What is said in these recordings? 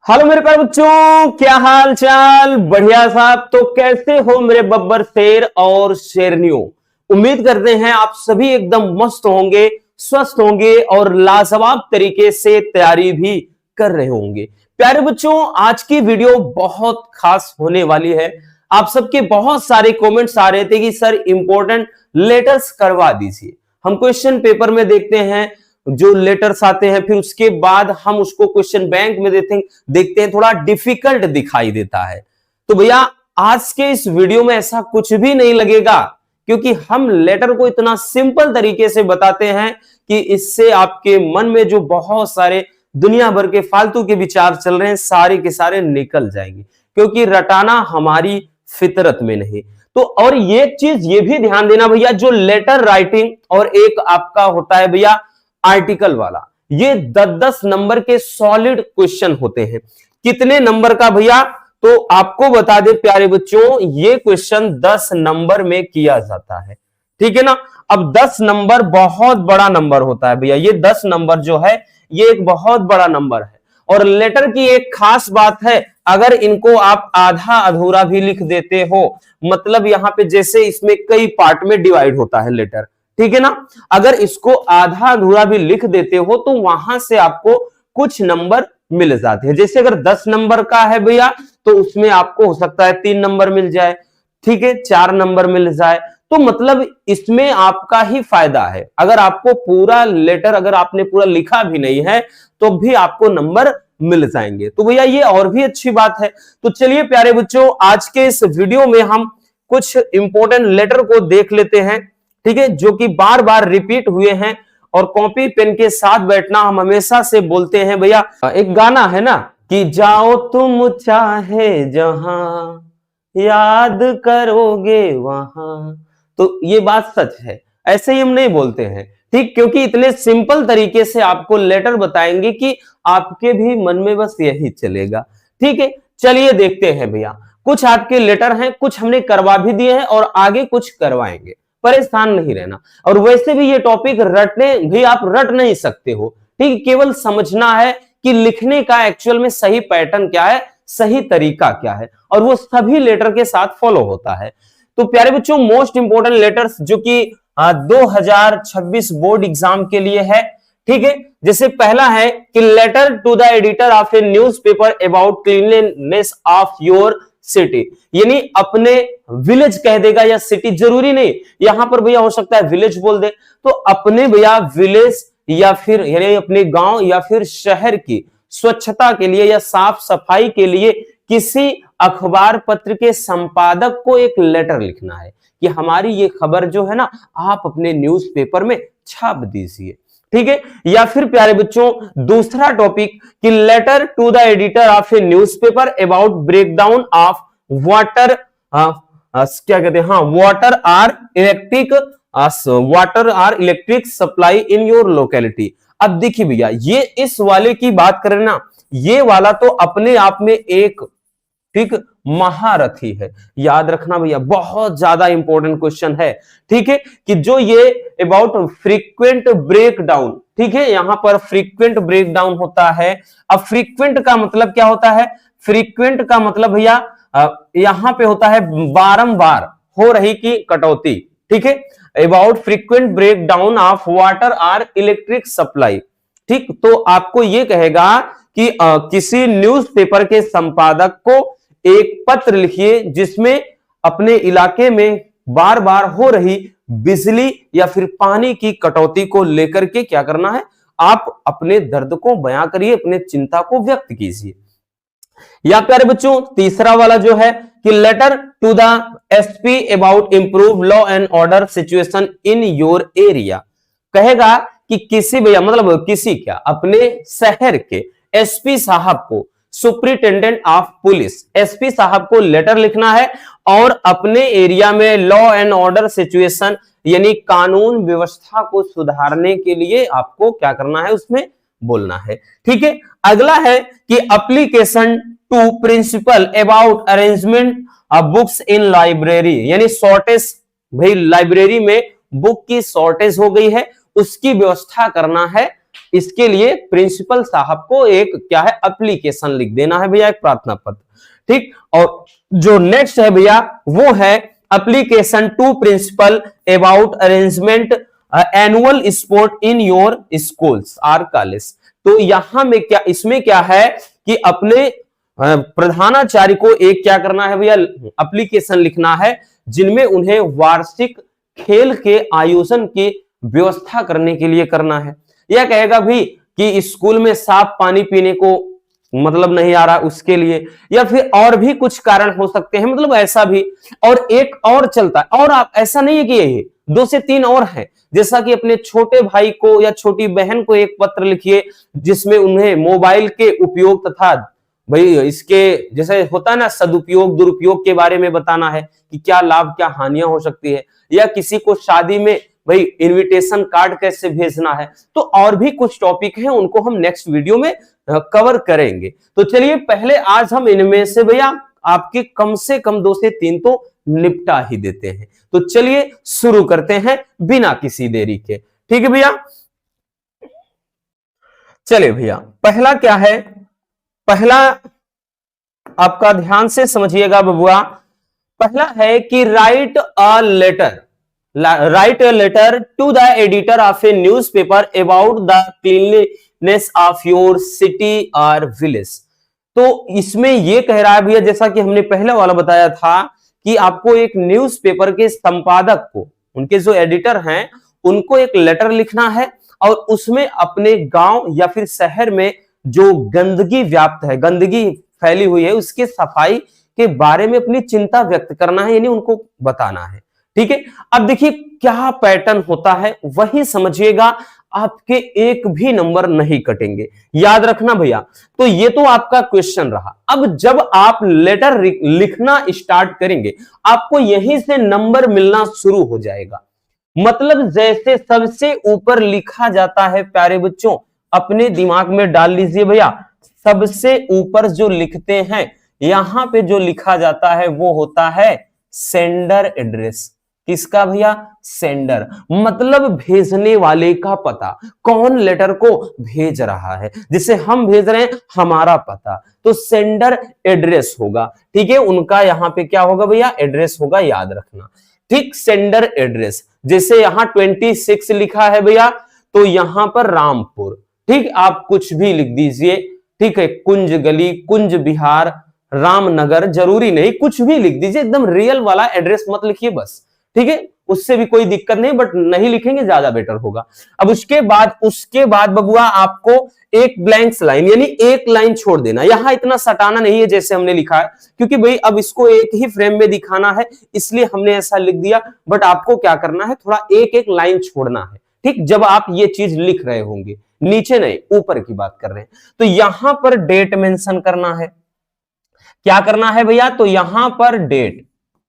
Hello मेरे प्यारे बच्चों, क्या हाल चाल। बढ़िया साहब। तो कैसे हो मेरे बब्बर शेर और शेरनियों। उम्मीद करते हैं आप सभी एकदम मस्त होंगे, स्वस्थ होंगे और लाजवाब तरीके से तैयारी भी कर रहे होंगे। प्यारे बच्चों, आज की वीडियो बहुत खास होने वाली है। आप सबके बहुत सारे कमेंट्स आ रहे थे कि सर इंपॉर्टेंट लेटर्स करवा दीजिए। हम क्वेश्चन पेपर में देखते हैं जो लेटर्स आते हैं, फिर उसके बाद हम उसको क्वेश्चन बैंक में देखते हैं थोड़ा डिफिकल्ट दिखाई देता है। तो भैया आज के इस वीडियो में ऐसा कुछ भी नहीं लगेगा, क्योंकि हम लेटर को इतना सिंपल तरीके से बताते हैं कि इससे आपके मन में जो बहुत सारे दुनिया भर के फालतू के विचार चल रहे हैं सारे के सारे निकल जाएंगे, क्योंकि रटाना हमारी फितरत में नहीं। तो और ये चीज ये भी ध्यान देना भैया, जो लेटर राइटिंग और एक आपका होता है भैया आर्टिकल वाला, ये 10-10 नंबर के सॉलिड क्वेश्चन होते हैं। कितने नंबर का भैया, तो आपको बता दे प्यारे बच्चों, ये क्वेश्चन 10 नंबर में किया जाता है। ठीक है ना। अब 10 नंबर बहुत बड़ा नंबर होता है भैया। ये 10 नंबर जो है ये एक बहुत बड़ा नंबर है। और लेटर की एक खास बात है, अगर इनको आप आधा अधूरा भी लिख देते हो, मतलब यहां पे जैसे इसमें कई पार्ट में डिवाइड होता है लेटर, ठीक है ना। अगर इसको आधा अधूरा भी लिख देते हो तो वहां से आपको कुछ नंबर मिल जाते हैं। जैसे अगर 10 नंबर का है भैया तो उसमें आपको हो सकता है 3 नंबर मिल जाए, ठीक है, 4 नंबर मिल जाए। तो मतलब इसमें आपका ही फायदा है। अगर आपको पूरा लेटर अगर आपने पूरा लिखा भी नहीं है तो भी आपको नंबर मिल जाएंगे। तो भैया ये और भी अच्छी बात है। तो चलिए प्यारे बच्चों, आज के इस वीडियो में हम कुछ इंपॉर्टेंट लेटर को देख लेते हैं, ठीक है, जो कि बार बार रिपीट हुए हैं। और कॉपी पेन के साथ बैठना हम हमेशा से बोलते हैं भैया। एक गाना है ना कि जाओ तुम चाहे जहां, याद करोगे वहां। तो ये बात सच है, ऐसे ही हम नहीं बोलते हैं, ठीक, क्योंकि इतने सिंपल तरीके से आपको लेटर बताएंगे कि आपके भी मन में बस यही चलेगा। ठीक है, चलिए देखते हैं भैया। कुछ आपके लेटर हैं, कुछ हमने करवा भी दिए हैं और आगे कुछ करवाएंगे, परेशान नहीं रहना। और वैसे भी ये टॉपिक रटने भी आप रट नहीं सकते हो, ठीक, केवल समझना है कि लिखने का एक्चुअल में सही पैटर्न क्या है, सही तरीका क्या है, और वो सभी लेटर के साथ फॉलो होता है। तो प्यारे बच्चों, मोस्ट इंपोर्टेंट लेटर्स जो कि 2026 बोर्ड एग्जाम के लिए है, ठीक है। जैसे पहला है कि letter to the editor of a newspaper about cleanliness of your city, यानी अपने विलेज कह देगा या सिटी, जरूरी नहीं, यहां पर भैया हो सकता है विलेज बोल दे। तो अपने भैया विलेज या फिर यानी अपने गांव या फिर शहर की स्वच्छता के लिए या साफ सफाई के लिए किसी अखबार पत्र के संपादक को एक लेटर लिखना है कि हमारी ये खबर जो है ना आप अपने न्यूज़पेपर में छाप दीजिए, ठीक है। या फिर प्यारे बच्चों दूसरा टॉपिक कि letter to the editor of a newspaper about breakdown of water, क्या कहते हैं, हाँ, water or electric supply in your locality. अब देखिए भैया, ये इस वाले की बात करें ना, ये वाला तो अपने आप में एक, ठीक, महारथी है। याद रखना भैया, बहुत ज्यादा इंपॉर्टेंट क्वेश्चन है, ठीक है, कि जो ये अबाउट फ्रीक्वेंट ब्रेकडाउन, ठीक है, यहां पर फ्रीक्वेंट ब्रेकडाउन होता है। अब फ्रीक्वेंट का मतलब क्या होता है, फ्रीक्वेंट का मतलब भैया यहां पे होता है बारंबार हो रही की कटौती, ठीक है। About frequent breakdown of water or electric supply, ठीक। तो आपको ये कहेगा कि किसी न्यूज़पेपर के संपादक को एक पत्र लिखिए जिसमें अपने इलाके में बार बार हो रही बिजली या फिर पानी की कटौती को लेकर के क्या करना है, आप अपने दर्द को बयां करिए, अपने चिंता को व्यक्त कीजिए। या प्यारे बच्चों तीसरा वाला जो है कि letter to the SP about improve law and order situation in your area, कहेगा कि किसी भैया मतलब किसी क्या अपने शहर के एसपी साहब को, सुप्रिंटेंडेंट ऑफ पुलिस, एसपी साहब को लेटर लिखना है और अपने एरिया में लॉ एंड ऑर्डर सिचुएशन यानी कानून व्यवस्था को सुधारने के लिए आपको क्या करना है, उसमें बोलना है, ठीक है। अगला है कि application to principal about arrangement books in library, यानी शॉर्टेज, भाई लाइब्रेरी में बुक की शॉर्टेज हो गई है, उसकी व्यवस्था करना है इसके लिए प्रिंसिपल साहब को एक क्या है एप्लीकेशन लिख देना है भैया, एक प्रार्थना पत्र। ठीक, और जो नेक्स्ट है भैया वो है application to principal about arrangement annual sport in your schools or college. तो यहां में क्या, इसमें क्या है कि अपने प्रधानाचार्य को एक क्या करना है भैया, एप्लीकेशन लिखना है जिनमें उन्हें वार्षिक खेल के आयोजन की व्यवस्था करने के लिए करना है। यह कहेगा भी कि स्कूल में साफ पानी पीने को मतलब नहीं आ रहा उसके लिए, या फिर और भी कुछ कारण हो सकते हैं, मतलब ऐसा भी। और एक और चलता है, और आप ऐसा नहीं है कि यही 2 से 3 और है, जैसा कि अपने छोटे भाई को या छोटी बहन को एक पत्र लिखिए जिसमें उन्हें मोबाइल के उपयोग तथा भाई इसके जैसे होता है ना सदुपयोग दुरुपयोग के बारे में बताना है कि क्या लाभ क्या हानियां हो सकती है, या किसी को शादी में भाई इनविटेशन कार्ड कैसे भेजना है। तो और भी कुछ टॉपिक हैं, उनको हम नेक्स्ट वीडियो में कवर करेंगे। तो चलिए पहले आज हम इनमें से भैया आपके कम से कम 2 से 3 तो निपटा ही देते हैं। तो चलिए शुरू करते हैं बिना किसी देरी के। ठीक है भैया, चलिए भैया पहला क्या है, पहला आपका ध्यान से समझिएगा बबुआ, पहला है कि write a letter to the editor of a newspaper about the cleanliness of your city और विलेज। तो इसमें यह कह रहा है भैया, जैसा कि हमने पहले वाला बताया था कि आपको एक न्यूज़पेपर के संपादक को, उनके जो एडिटर हैं, उनको एक लेटर लिखना है और उसमें अपने गांव या फिर शहर में जो गंदगी व्याप्त है, गंदगी फैली हुई है, उसके सफाई के बारे में अपनी चिंता व्यक्त करना है, यानी उनको बताना है। ठीक है, अब देखिए क्या पैटर्न होता है वही समझिएगा, आपके एक भी नंबर नहीं कटेंगे, याद रखना भैया। तो ये तो आपका क्वेश्चन रहा। अब जब आप लेटर लिखना स्टार्ट करेंगे आपको यहीं से नंबर मिलना शुरू हो जाएगा। मतलब जैसे सबसे ऊपर लिखा जाता है प्यारे बच्चों, अपने दिमाग में डाल लीजिए भैया, सबसे ऊपर जो लिखते हैं यहां पे जो लिखा जाता है वो होता है सेंडर एड्रेस। किसका भैया, सेंडर, मतलब भेजने वाले का पता, कौन लेटर को भेज रहा है, जिसे हम भेज रहे हैं हमारा पता, तो सेंडर एड्रेस होगा। ठीक है, उनका यहां पे क्या होगा भैया, एड्रेस होगा, याद रखना। ठीक, सेंडर एड्रेस, जैसे यहां 26 लिखा है भैया, तो यहां पर रामपुर। ठीक, आप कुछ भी लिख दीजिए, ठीक है, कुंज गली, कुंज विहार, रामनगर, जरूरी नहीं, कुछ भी लिख दीजिए, एकदम रियल वाला एड्रेस मत लिखिए बस। ठीक है, उससे भी कोई दिक्कत नहीं, बट नहीं लिखेंगे ज्यादा बेटर होगा। अब उसके बाद बबुआ आपको एक ब्लैंक्स लाइन, यानी एक लाइन छोड़ देना, यहां इतना सटाना नहीं है जैसे हमने लिखा है, क्योंकि भाई अब इसको एक ही फ्रेम में दिखाना है इसलिए हमने ऐसा लिख दिया, बट आपको क्या करना है, थोड़ा एक एक लाइन छोड़ना है। ठीक, जब आप ये चीज लिख रहे होंगे, नीचे नहीं ऊपर की बात कर रहे हैं, तो यहां पर डेट मेंशन करना है। क्या करना है भैया, तो यहां पर डेट,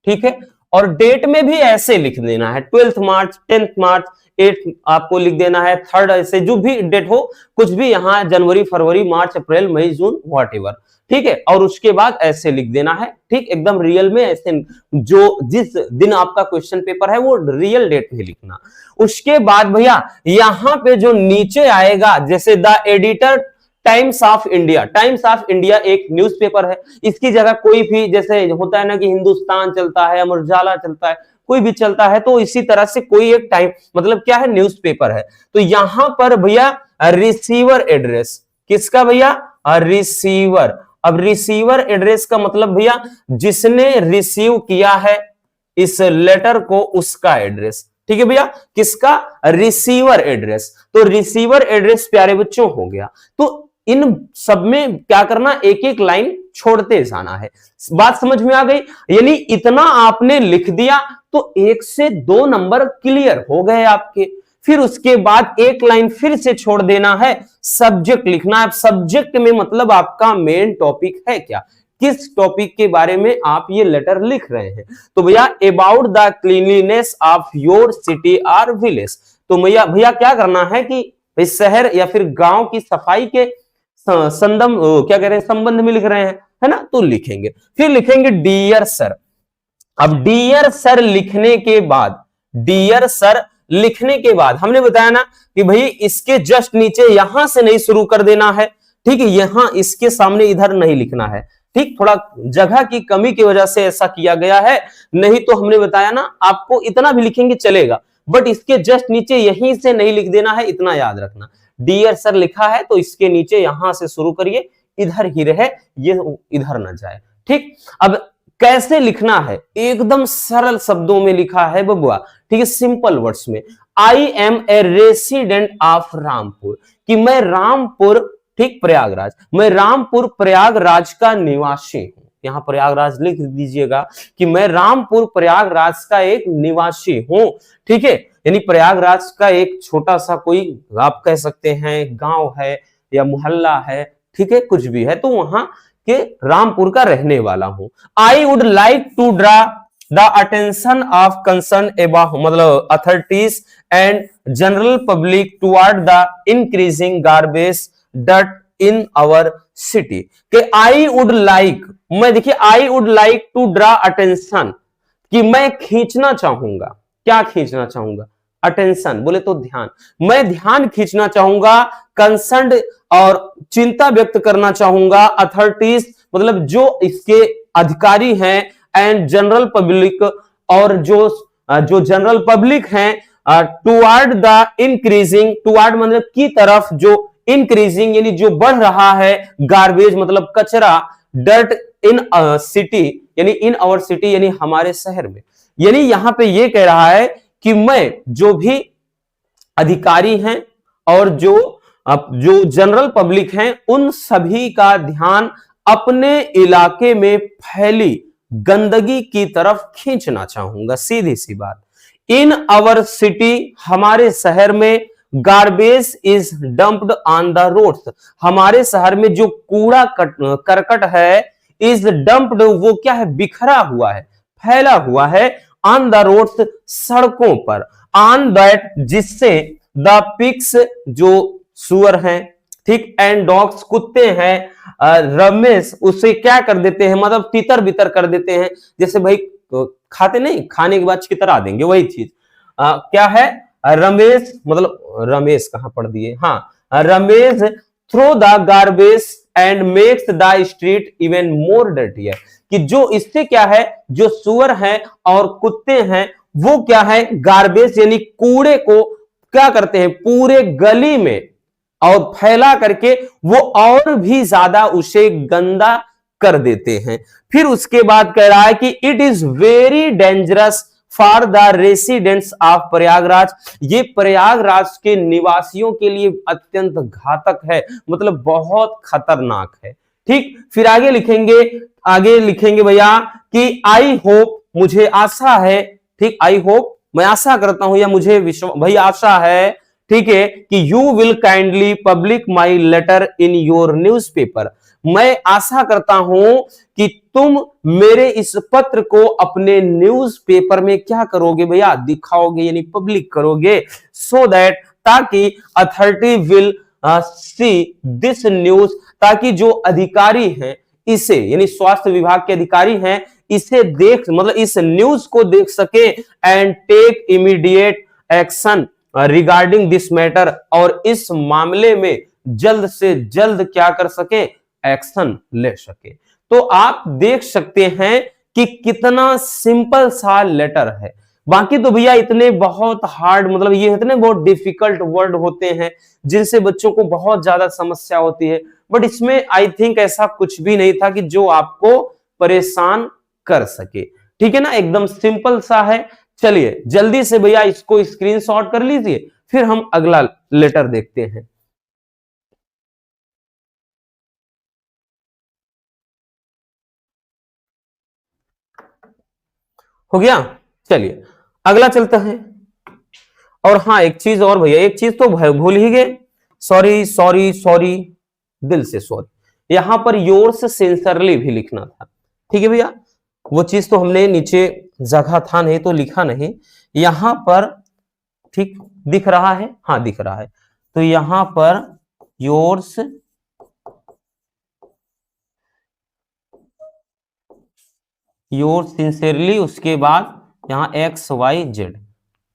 ठीक है, और डेट में भी ऐसे लिख देना है 12 मार्च, 10 मार्च, 8 आपको लिख देना है, 3rd, ऐसे जो भी डेट हो, कुछ भी यहां जनवरी, फरवरी, मार्च, अप्रैल, मई, जून, व्हाटएवर। ठीक है, और उसके बाद ऐसे लिख देना है। ठीक, एकदम रियल में ऐसे, जो जिस दिन आपका क्वेश्चन पेपर है वो रियल डेट में लिखना। उसके बाद भैया यहां पे जो नीचे आएगा, जैसे the editor times of India, times of India एक न्यूज़पेपर है, इसकी जगह कोई भी, जैसे होता है ना कि हिंदुस्तान चलता है, अमर उजाला चलता है, कोई भी चलता है, तो इसी तरह से कोई एक टाइम, मतलब क्या है, न्यूज़पेपर है। तो यहां पर भैया रिसीवर एड्रेस, किसका भैया, रिसीवर। अब रिसीवर एड्रेस का मतलब भैया जिसने रिसीव किया है इस लेटर को, उसका एड्रेस। ठीक है भैया, किसका, रिसीवर एड्रेस। तो रिसीवर एड्रेस प्यारे बच्चों हो गया। तो इन सब में क्या करना, एक एक लाइन छोड़ते जाना है। बात समझ में आ गई, यानी इतना आपने लिख दिया तो 1 से 2 नंबर क्लियर हो गए आपके। फिर उसके बाद एक लाइन फिर से छोड़ देना है, सब्जेक्ट लिखना है। सब्जेक्ट में मतलब आपका मेन टॉपिक है क्या, किस टॉपिक के बारे में आप ये लेटर लिख रहे हैं। तो भैया about the cleanliness of your city और विलेज। तो भैया क्या करना है कि शहर या फिर गांव की सफाई के क्या कह रहे हैं, संबंध में लिख रहे हैं, है ना, तो लिखेंगे। फिर लिखेंगे डियर सर। अब डियर सर लिखने के बाद, डियर सर लिखने के बाद हमने बताया ना कि भाई इसके जस्ट नीचे यहां से नहीं शुरू कर देना है, ठीक है, यहां इसके सामने इधर नहीं लिखना है, ठीक, थोड़ा जगह की कमी की वजह से ऐसा किया गया है, नहीं तो हमने बताया ना आपको इतना भी लिखेंगे चलेगा, बट इसके जस्ट नीचे यहीं से नहीं लिख देना है, इतना याद रखना। डियर सर लिखा है तो इसके नीचे यहां से शुरू करिए, इधर ही रहे, ये इधर ना जाए, ठीक। अब कैसे लिखना है, एकदम सरल शब्दों में लिखा है बबुआ, ठीक है, सिंपल वर्ड्स में। I am a resident of Rampur, कि मैं रामपुर, ठीक, प्रयागराज, मैं रामपुर प्रयागराज का निवासी हूं। यहां प्रयागराज लिख दीजिएगा कि मैं रामपुर प्रयागराज का एक निवासी हूं, ठीक है, यानी प्रयागराज का एक छोटा सा कोई आप कह सकते हैं गांव है या मोहल्ला है, ठीक है, कुछ भी है, तो वहां के रामपुर का रहने वाला हूं। I would like to draw the attention of concern about, मतलब authorities and general public toward the increasing garbage डट इन आवर सिटी। के आई वुड लाइक, मैं देखिए I would like to draw attention, कि मैं खींचना चाहूंगा, क्या खींचना चाहूंगा, अटेंशन बोले तो ध्यान, मैं ध्यान खींचना चाहूंगा, कंसर्न और चिंता व्यक्त करना चाहूंगा, अथॉरिटीज मतलब जो इसके अधिकारी हैं, एंड जनरल पब्लिक और जो जनरल पब्लिक हैं, टुवर्ड द इंक्रीजिंग, टुवर्ड मतलब की तरफ, जो इंक्रीजिंग यानी जो बढ़ रहा है, गार्बेज मतलब कचरा, डर्ट इन सिटी यानी इन आवर सिटी यानी हमारे शहर में, यानी यहां पे ये कह रहा है कि मैं जो भी अधिकारी हैं और जो जनरल पब्लिक हैं, उन सभी का ध्यान अपने इलाके में फैली गंदगी की तरफ खींचना चाहूंगा, सीधी सी बात। इन आवर सिटी हमारे शहर में, garbage is dumped on the roads, हमारे शहर में जो कूड़ा करकट है, इज डंप्ड वो क्या है, बिखरा हुआ है, फैला हुआ है, ऑन द रोड्स सड़कों पर, ऑन दैट जिससे द पिग्स जो सुअर हैं, ठीक, एंड डॉग्स कुत्ते हैं, रमेश उसे क्या कर देते हैं, मतलब तितर बितर कर देते हैं, जैसे भाई खाते नहीं, खाने के बाद छितरा देंगे, वही चीज क्या है, रमेश मतलब रमेश कहां पढ़ दिए, हाँ, Ramesh throw the garbage and makes the street even more dirty, कि जो इससे क्या है, जो सुअर हैं और कुत्ते हैं वो क्या है, गार्बेज यानी कूड़े को क्या करते हैं, पूरे गली में और फैला करके वो और भी ज्यादा उसे गंदा कर देते हैं। फिर उसके बाद कह रहा है कि it is very dangerous for the residents of Prayagraj, ये प्रयागराज के निवासियों के लिए अत्यंत घातक है, मतलब बहुत खतरनाक है, ठीक। फिर आगे लिखेंगे भैया कि आई होप, मुझे आशा है, ठीक, आई होप मैं आशा करता हूं या मुझे भाई आशा है, ठीक है, कि you will kindly public my letter in your newspaper, मैं आशा करता हूं कि तुम मेरे इस पत्र को अपने न्यूज़पेपर में क्या करोगे भैया, दिखाओगे यानी पब्लिक करोगे, सो दैट ताकि authority will see this news, ताकि जो अधिकारी हैं इसे यानी स्वास्थ्य विभाग के अधिकारी हैं इसे देख, मतलब इस न्यूज को देख सके, and take immediate action regarding this matter, और इस मामले में जल्द से जल्द क्या कर सके, एक्शन ले सके। तो आप देख सकते हैं कि कितना सिंपल सा लेटर है। बाकी तो भैया इतने बहुत हार्ड, मतलब ये इतने बहुत डिफिकल्ट वर्ड होते हैं जिनसे बच्चों को बहुत ज्यादा समस्या होती है, बट इसमें आई थिंक ऐसा कुछ भी नहीं था कि जो आपको परेशान कर सके, ठीक है ना, एकदम सिंपल सा है। चलिए जल्दी से भैया इसको स्क्रीनशॉट कर लीजिए, फिर हम अगला लेटर देखते हैं। हो गया, चलिए अगला चलता है। और हाँ एक चीज और भैया, एक चीज तो भूल ही गए, सॉरी सॉरी सॉरी, दिल से सॉरी, यहां पर योर्स सिंसियरली भी लिखना था, ठीक है भैया, वो चीज तो हमने नीचे जगह था नहीं तो लिखा नहीं, यहां पर ठीक दिख रहा है, हाँ दिख रहा है, तो यहां पर योर्स सिंसियरली, उसके बाद यहां XYZ,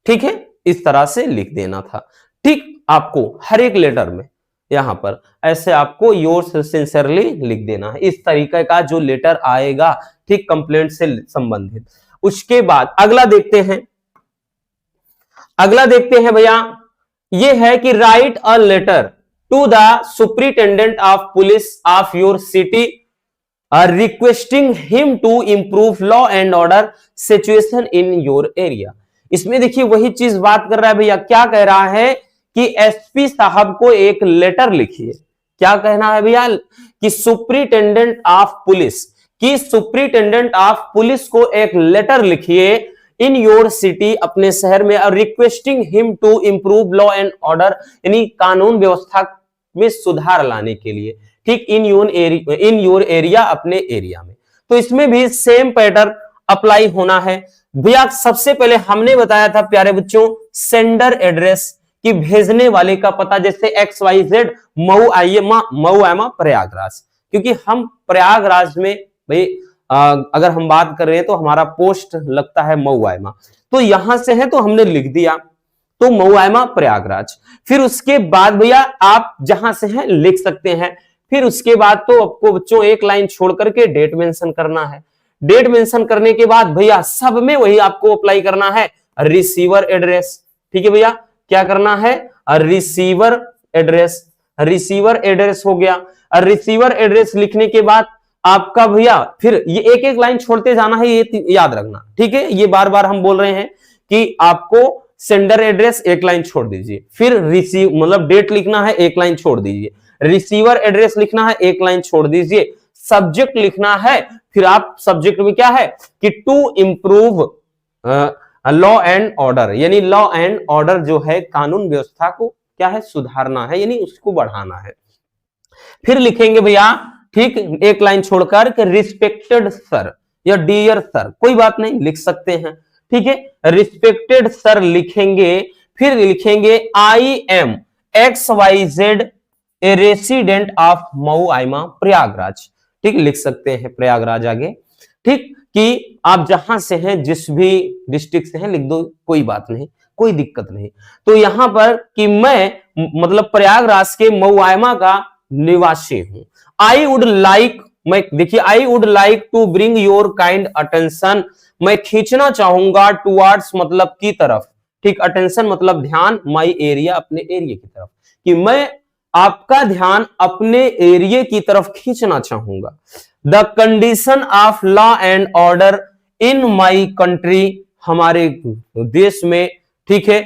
ठीक है, इस तरह से लिख देना था। ठीक, आपको हर एक लेटर में यहां पर ऐसे आपको योर्स सिंसियरली लिख देना है, इस तरीके का जो लेटर आएगा, ठीक, कंप्लेंट से संबंधित। उसके बाद अगला देखते हैं भैया, ये है कि write a letter to the superintendent of police of your city requesting him to improve law and order situation in your area. इसमें देखिए वही चीज बात कर रहा है भैया, क्या कह रहा है कि एसपी साहब को एक लेटर लिखिए। क्या कहना है भैया कि सुपरिटेंडेंट ऑफ पुलिस को एक लेटर लिखिए इन योर सिटी, अपने शहर में, और requesting him to improve law and order, यानी कानून व्यवस्था में सुधार लाने के लिए, ठीक, इन योर एरिया, अपने एरिया में। तो इसमें भी सेम पैटर्न अप्लाई होना है भैया। सबसे पहले हमने बताया था प्यारे बच्चों सेंडर एड्रेस कि भेजने वाले का पता, जैसे XYZ मऊ आयमा प्रयागराज, क्योंकि हम प्रयागराज में भाई अगर हम बात कर रहे हैं तो हमारा पोस्ट लगता है मऊ आयमा, तो यहां से है तो हमने लिख दिया, तो मऊ आयमा प्रयागराज। फिर उसके बाद भैया आप जहां से हैं लिख सकते हैं। फिर उसके बाद तो आपको बच्चों एक लाइन छोड़ करके डेट मेंशन करना है। डेट मेंशन करने के बाद भैया सब में वही आपको अप्लाई करना है, रिसीवर एड्रेस। ठीक है भैया, क्या करना है, रिसीवर एड्रेस हो गया। रिसीवर एड्रेस लिखने के बाद आपका भैया फिर ये एक एक लाइन छोड़ते जाना है, ये याद रखना, ठीक है। ये बार बार हम बोल रहे हैं कि आपको सेंडर एड्रेस एक लाइन छोड़ दीजिए, फिर रिसीव मतलब डेट लिखना है एक लाइन छोड़ दीजिए, रिसीवर एड्रेस लिखना है एक लाइन छोड़ दीजिए, सब्जेक्ट लिखना है, फिर आप सब्जेक्ट में क्या है कि to improve law and order, यानी लॉ एंड ऑर्डर जो है कानून व्यवस्था को क्या है सुधारना है, यानी उसको बढ़ाना है। फिर लिखेंगे भैया, ठीक, एक लाइन छोड़कर कि रिस्पेक्टेड सर या डियर सर, कोई बात नहीं लिख सकते हैं, ठीक है, रिस्पेक्टेड सर लिखेंगे। फिर लिखेंगे I am XYZ A resident of Mau Aima Prayagraj, ठीक, लिख सकते हैं प्रयागराज आगे, ठीक, कि आप जहां से हैं जिस भी डिस्ट्रिक्ट से हैं लिख दो, कोई बात नहीं, कोई दिक्कत नहीं। तो यहां पर कि मैं मतलब प्रयागराज के मऊ आयमा का निवासी हूं। आई वुड लाइक, मैं देखिए I would like to bring your kind attention, मैं खींचना चाहूंगा टुवर्ड्स मतलब की तरफ, ठीक, अटेंशन मतलब ध्यान, माई एरिया अपने एरिया की तरफ, कि मैं आपका ध्यान अपने एरिया की तरफ खींचना चाहूंगा। The condition of law and order in my country, हमारे देश में, ठीक है,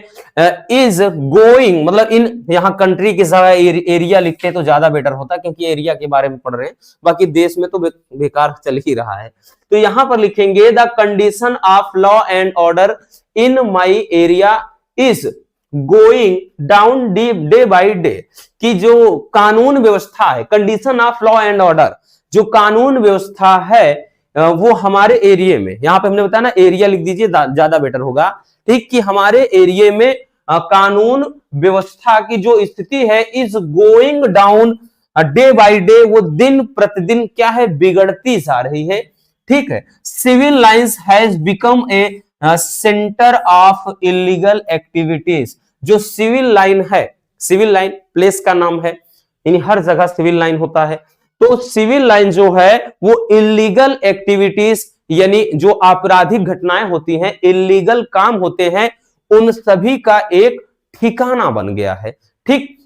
इज गोइंग मतलब इन, यहां कंट्री के जगह एरिया लिखते हैं तो ज्यादा बेटर होता, क्योंकि एरिया के बारे में पढ़ रहे हैं, बाकी देश में तो बेकार चल ही रहा है। तो यहां पर लिखेंगे the condition of law and order in my area is going down day by day, कि जो कानून व्यवस्था है, condition of law and order, जो कानून व्यवस्था है वो हमारे एरिया में, यहां पे हमने बताया ना एरिया लिख दीजिए ज्यादा बेटर होगा, ठीक, कि हमारे एरिया में कानून व्यवस्था की जो स्थिति है is going down day by day, वो दिन प्रतिदिन क्या है बिगड़ती जा रही है, ठीक है। Civil lines has become a centre of illegal activities, जो सिविल लाइन है, सिविल लाइन प्लेस का नाम है, यानी हर जगह सिविल लाइन होता है, तो सिविल लाइन जो है वो इलीगल एक्टिविटीज, यानी जो आपराधिक घटनाएं होती हैं, इलीगल काम होते हैं, उन सभी का एक ठिकाना बन गया है, ठीक।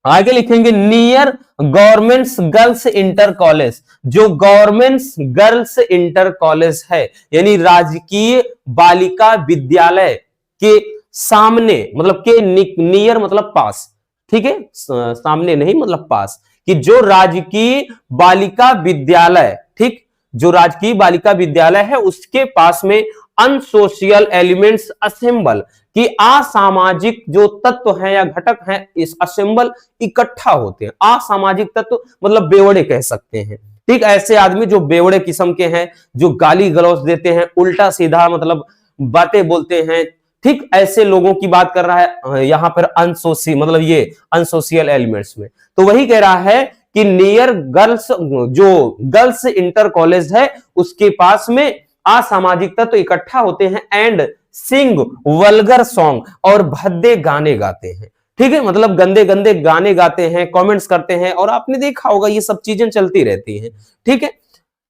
आगे लिखेंगे near governments girls inter college, जो गवर्नमेंट्स गर्ल्स इंटर कॉलेज है, यानी राजकीय बालिका विद्यालय के सामने, मतलब के नियर मतलब पास, ठीक है, सामने नहीं मतलब पास, कि जो राजकीय बालिका विद्यालय, ठीक, जो राजकीय बालिका विद्यालय है उसके पास में अनसोशियल एलिमेंट्स असेंबल, कि असामाजिक जो तत्व हैं या घटक हैं इस असेंबल इकट्ठा होते हैं, असामाजिक तत्व मतलब बेवड़े कह सकते हैं, ठीक, ऐसे आदमी जो बेवड़े किस्म के हैं, जो गाली गलौज देते हैं, उल्टा सीधा मतलब बातें बोलते हैं, ठीक, ऐसे लोगों की बात कर रहा है यहां पर अनसोशी मतलब ये अनसोशियल एलिमेंट्स में। तो वही कह रहा है कि नियर गर्ल्स, जो गर्ल्स इंटर कॉलेज है उसके पास में असामाजिक तत्व इकट्ठा होते हैं एंड सिंग वल्गर सॉन्ग और भद्दे गाने गाते हैं। ठीक है, मतलब गंदे गंदे गाने गाते हैं, कमेंट्स करते हैं, और आपने देखा होगा ये सब चीजें चलती रहती हैं। ठीक है,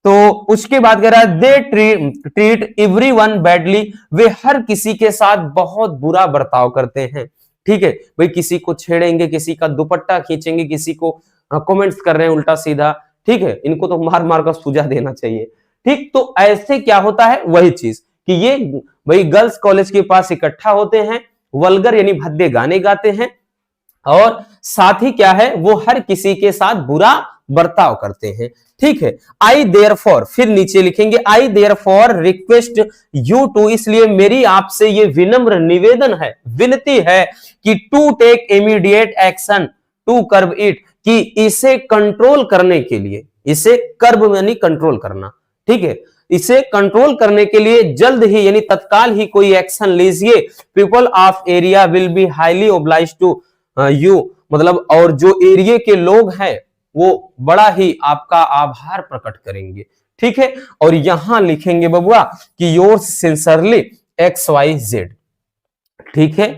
तो उसके बाद कह रहा है दे ट्रीट एवरीवन बैडली, वे हर किसी के साथ बहुत बुरा बर्ताव करते हैं। ठीक है भाई, किसी को छेड़ेंगे, किसी का दुपट्टा खींचेंगे, किसी को कमेंट्स कर रहे हैं उल्टा सीधा। ठीक है, इनको तो मार मार कर सजा देना चाहिए। ठीक, तो ऐसे क्या होता है, वही चीज कि ये भाई गर्ल्स कॉलेज के पास इकट्ठा होते हैं, वल्गर यानी भद्दे गाने गाते हैं, और साथ ही क्या है, वो हर किसी के साथ बुरा बर्ताव करते हैं। ठीक है, आई देयरफॉर, फिर नीचे लिखेंगे आई देयरफॉर रिक्वेस्ट यू टू, इसलिए मेरी आपसे ये विनम्र निवेदन है, विनती है कि to take immediate action to curb it, कि इसे कंट्रोल करने के लिए, इसे कर्ब यानी कंट्रोल करना, ठीक है, इसे कंट्रोल करने के लिए जल्द ही यानी तत्काल ही कोई एक्शन लीजिए। People of area will be highly obliged to you, मतलब और जो एरिया के लोग हैं वो बड़ा ही आपका आभार प्रकट करेंगे। ठीक है, और यहां लिखेंगे बबुआ कि योर्स सिंसियरली XYZ। ठीक है,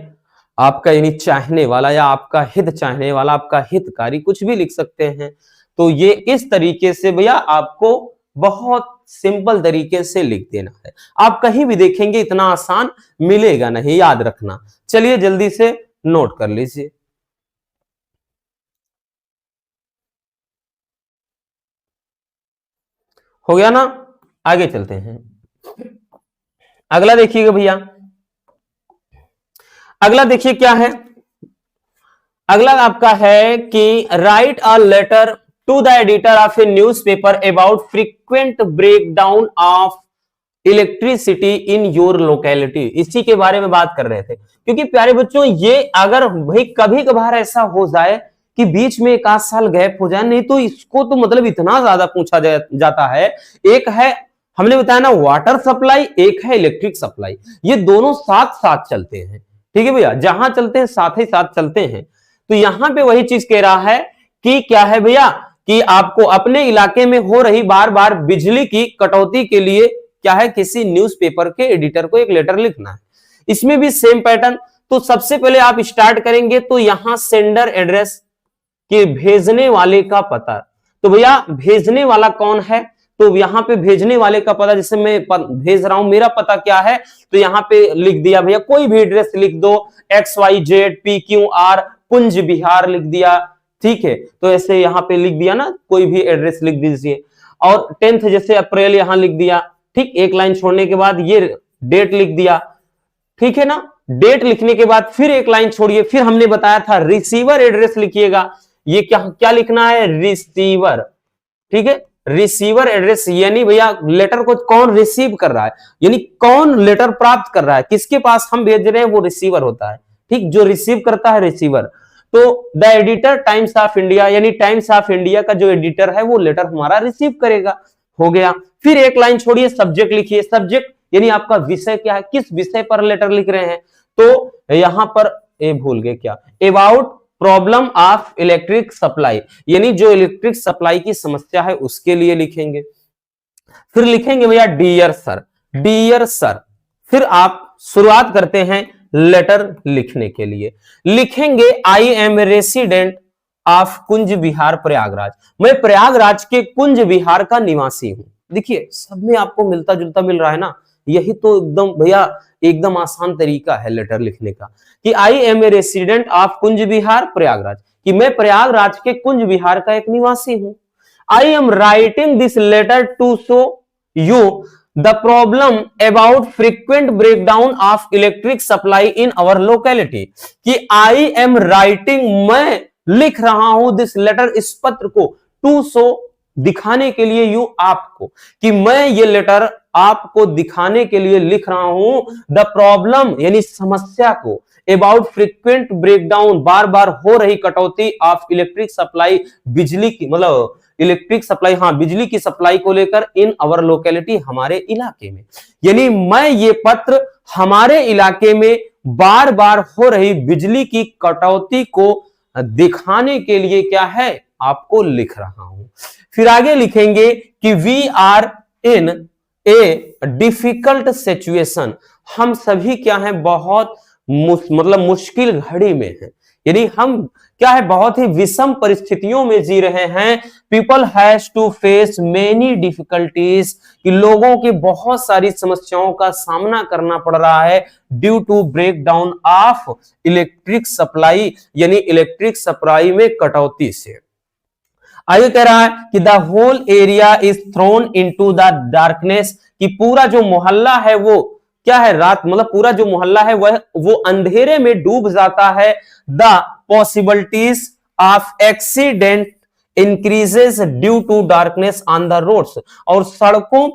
आपका यानी चाहने वाला या आपका हित चाहने वाला, आपका हितकारी, कुछ भी लिख सकते हैं। तो ये इस तरीके से भैया आपको बहुत सिंपल तरीके से लिख देना है। आप कहीं भी देखेंगे इतना आसान मिलेगा नहीं, याद रखना। चलिए जल्दी से नोट कर लीजिए। हो गया ना, आगे चलते हैं। अगला देखिएगा भैया, अगला देखिए क्या है। अगला आपका है कि write a letter to the editor of a newspaper about frequent breakdown of electricity in your locality. इसी के बारे में बात कर रहे थे, क्योंकि प्यारे बच्चों ये अगर भाई कभी कभार ऐसा हो जाए कि बीच में एक आध साल गैप हो जाए, नहीं तो इसको तो मतलब इतना ज्यादा पूछा जाता है। एक है हमने बताया ना वाटर सप्लाई, एक है इलेक्ट्रिक सप्लाई, ये दोनों साथ साथ चलते हैं। ठीक है भैया, जहां चलते हैं साथ ही साथ चलते हैं। तो यहां पे वही चीज कह रहा है कि क्या है भैया, कि आपको अपने इलाके में हो रही बार बार बिजली की कटौती के लिए क्या है, किसी न्यूज़पेपर के एडिटर को एक लेटर लिखना है। इसमें भी सेम पैटर्न। तो सबसे पहले आप स्टार्ट करेंगे तो यहां सेंडर एड्रेस के भेजने वाले का पता। तो भैया भेजने वाला कौन है, तो यहां पे भेजने वाले का पता, जैसे मैं भेज रहा हूं मेरा पता क्या है, तो यहां पे लिख दिया भैया, कोई भी एड्रेस लिख दो, XYZ PQR कुंज बिहार लिख दिया। ठीक है, तो ऐसे यहां पे लिख दिया ना, कोई भी एड्रेस लिख दीजिए। और 10th जैसे अप्रैल यहां लिख दिया। ठीक, एक लाइन छोड़ने के बाद ये डेट लिख दिया। ठीक है ना, डेट लिखने के बाद फिर एक लाइन छोड़िए, फिर हमने बताया था रिसीवर एड्रेस लिखिएगा। ये क्या क्या लिखना है, रिसीवर। ठीक है, रिसीवर एड्रेस यानी भैया लेटर को कौन रिसीव कर रहा है, यानी कौन लेटर प्राप्त कर रहा है, किसके पास हम भेज रहे हैं, वो रिसीवर होता है। ठीक, जो रिसीव करता है रिसीवर। तो the editor times of India, यानी टाइम्स ऑफ इंडिया का जो एडिटर है वो लेटर हमारा रिसीव करेगा। हो गया, फिर एक लाइन छोड़िए, सब्जेक्ट लिखिए। सब्जेक्ट यानी आपका विषय क्या है, किस विषय पर लेटर लिख रहे हैं। तो यहां पर भूल गए क्या, about problem of electric supply, यानी जो इलेक्ट्रिक सप्लाई की समस्या है उसके लिए लिखेंगे। फिर लिखेंगे भैया डियर सर, डियर सर। फिर आप शुरुआत करते हैं लेटर लिखने के लिए। लिखेंगे I am resident of Kunj Bihar Prayagraj, मैं प्रयागराज के कुंज बिहार का निवासी हूं। देखिए सब में आपको मिलता जुलता मिल रहा है ना, यही तो एकदम भैया एकदम आसान तरीका है लेटर लिखने का, कि I am a resident of Kunj Bihar Prayagraj, कि मैं प्रयागराज के कुंज बिहार का एक निवासी हूं। I am writing this letter to show you the problem about frequent breakdown of electric supply in our locality, कि आई एम राइटिंग, मैं लिख रहा हूं दिस लेटर, इस पत्र को, टू शो दिखाने के लिए, यू आपको, कि मैं ये लेटर आपको दिखाने के लिए लिख रहा हूं, द प्रॉब्लम यानी समस्या को, अबाउट फ्रीक्वेंट ब्रेकडाउन बार बार हो रही कटौती ऑफ इलेक्ट्रिक सप्लाई, बिजली की मतलब इलेक्ट्रिक सप्लाई, हाँ बिजली की सप्लाई को लेकर इन अवर लोकेलिटी हमारे इलाके में, यानी मैं ये पत्र हमारे इलाके में बार बार हो रही बिजली की कटौती को दिखाने के लिए क्या है आपको लिख रहा हूं। फिर आगे लिखेंगे कि we are in a difficult situation, हम सभी क्या है बहुत मतलब मुश्किल घड़ी में है, यानी हम क्या है बहुत ही विषम परिस्थितियों में जी रहे हैं। People has to face many difficulties, कि लोगों की बहुत सारी समस्याओं का सामना करना पड़ रहा है due to break down of electric supply, यानी इलेक्ट्रिक सप्लाई में कटौती से। आगे कह रहा है कि the whole area is thrown into the darkness, कि पूरा जो मोहल्ला है वो क्या है रात मतलब पूरा जो मोहल्ला है वो अंधेरे में डूब जाता है। The possibilities of accident increases due to darkness on the roads, और सड़कों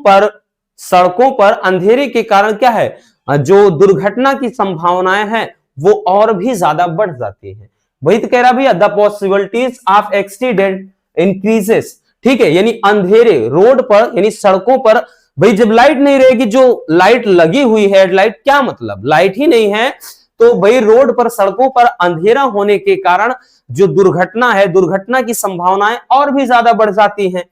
पर अंधेरे के कारण क्या है जो दुर्घटना की संभावनाएं हैं वो और भी ज्यादा बढ़ जाती है। वही तो कह रहा भैया, the possibilities of accident increases, ठीक है, यानी अंधेरे रोड पर यानी सड़कों पर, भाई जब लाइट नहीं रहेगी, जो लाइट लगी हुई है हेडलाइट, क्या मतलब लाइट ही नहीं है, तो भाई रोड पर सड़कों पर अंधेरा होने के कारण जो दुर्घटना है, दुर्घटना की संभावनाएं और भी ज्यादा बढ़ जाती हैं,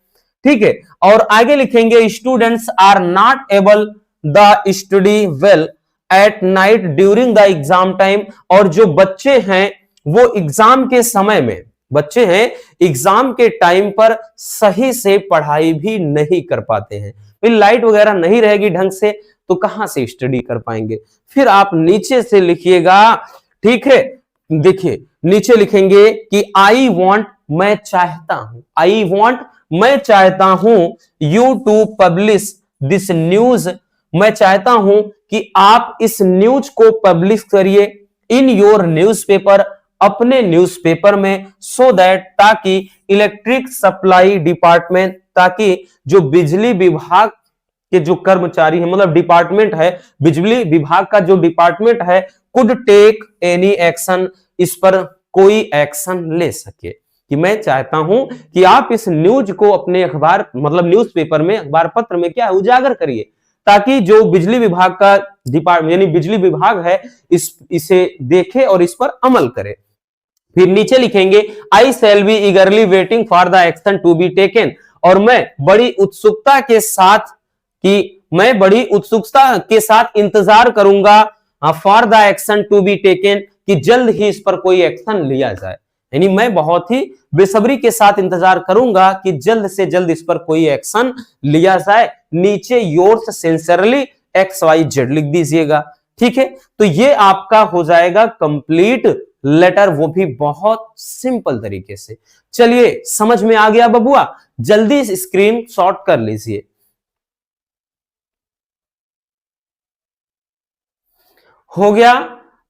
ठीक है। और आगे लिखेंगे students are not able the study well at night during the exam time, और जो बच्चे हैं वो एग्जाम के समय में, बच्चे हैं एग्जाम के टाइम पर सही से पढ़ाई भी नहीं कर पाते हैं। फिर लाइट वगैरह नहीं रहेगी ढंग से तो कहां से स्टडी कर पाएंगे। फिर आप नीचे से लिखिएगा, ठीक है, देखिए नीचे लिखेंगे कि आई वॉन्ट, मैं चाहता हूं, आई वॉन्ट मैं चाहता हूं you to publish this news, मैं चाहता हूं कि आप इस न्यूज को पब्लिश करिए इन योर न्यूज़पेपर, अपने न्यूज़पेपर में, सो दैट, ताकि इलेक्ट्रिक सप्लाई डिपार्टमेंट, ताकि जो बिजली विभाग के जो कर्मचारी है मतलब डिपार्टमेंट है, बिजली विभाग का जो डिपार्टमेंट है, कुड टेक एनी एक्शन, इस पर कोई एक्शन ले सके। कि मैं चाहता हूं कि आप इस न्यूज को अपने अखबार मतलब न्यूज़पेपर में, अखबार पत्र में क्या है उजागर करिए, ताकि जो बिजली विभाग का डिपार्टमेंट यानी बिजली विभाग है इसे देखे और इस पर अमल करे। फिर नीचे लिखेंगे I shall be eagerly waiting for the action to be taken, और मैं बड़ी उत्सुकता के साथ इंतजार करूंगा for the action to be taken, कि जल्द ही इस पर कोई एक्शन लिया जाए, यानी मैं बहुत ही बेसब्री के साथ इंतजार करूंगा कि जल्द से जल्द इस पर कोई एक्शन लिया जाए। नीचे योर्स सिंसियरली XYZ लिख दीजिएगा, ठीक है। तो ये आपका हो जाएगा कंप्लीट लेटर, वो भी बहुत सिंपल तरीके से। चलिए समझ में आ गया बबुआ, जल्दी स्क्रीन शॉट कर लीजिए। हो गया।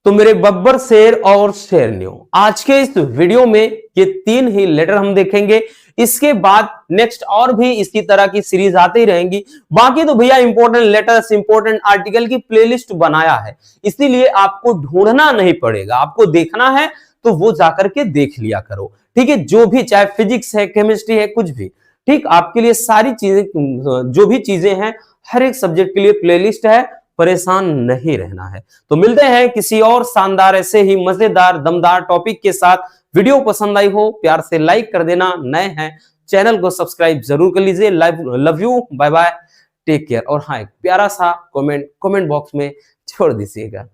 तो मेरे बब्बर शेर और शेरनियों, आज के इस वीडियो में ये 3 ही लेटर हम देखेंगे, इसके बाद नेक्स्ट और भी इसी तरह की सीरीज आती रहेंगी। बाकी तो भैया इंपॉर्टेंट लेटर्स, इंपॉर्टेंट आर्टिकल की प्लेलिस्ट बनाया है, इसीलिए आपको ढूंढना नहीं पड़ेगा, आपको देखना है तो वो जाकर के देख लिया करो, ठीक है। जो भी चाहे फिजिक्स है, केमिस्ट्री है, कुछ भी, ठीक, आपके लिए सारी चीजें, जो भी चीजें हैं हर एक सब्जेक्ट के लिए प्लेलिस्ट है, परेशान नहीं रहना है। तो मिलते हैं किसी और शानदार ऐसे ही मजेदार दमदार टॉपिक के साथ। वीडियो पसंद आई हो प्यार से लाइक कर देना, नए हैं चैनल को सब्सक्राइब जरूर कर लीजिए। Love you, bye bye, take care. और हाँ, एक प्यारा सा कमेंट बॉक्स में छोड़ दीजिएगा।